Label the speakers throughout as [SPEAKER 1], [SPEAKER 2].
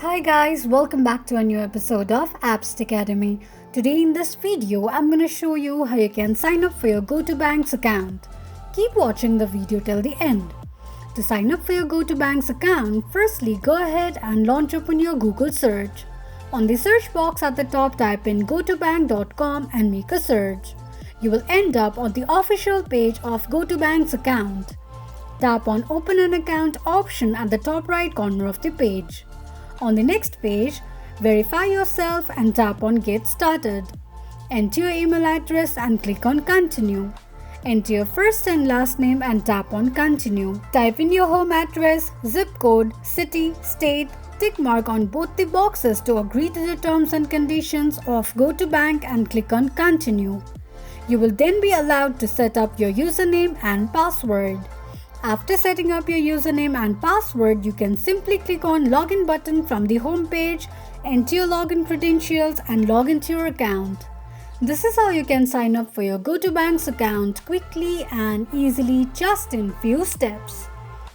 [SPEAKER 1] Hi guys, welcome back to a new episode of Apps Academy. Today in this video, I'm going to show you how you can sign up for your Go2bank's account. Keep watching the video till the end. To sign up for your Go2bank's account, firstly go ahead and launch open your Google search. On the search box at the top, type in go2bank.com and make a search. You will end up on the official page of Go2bank's account. Tap on Open an Account option at the top right corner of the page. On the next page, verify yourself and tap on Get Started. Enter your email address and click on Continue. Enter your first and last name and tap on Continue. Type in your home address, zip code, city, state, tick mark on both the boxes to agree to the terms and conditions of Go2bank and click on Continue. You will then be allowed to set up your username and password. After setting up your username and password, you can simply click on Login button from the home page, enter your login credentials and log into your account. This is how you can sign up for your Go2bank's account quickly and easily just in few steps.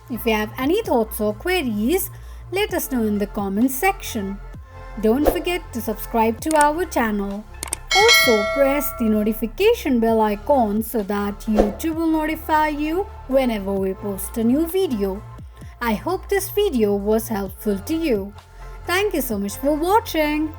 [SPEAKER 1] If you have any thoughts or queries, let us know in the comments section. Don't forget to subscribe to our channel. Also, press the notification bell icon so that YouTube will notify you whenever we post a new video. I hope this video was helpful to you. Thank you so much for watching.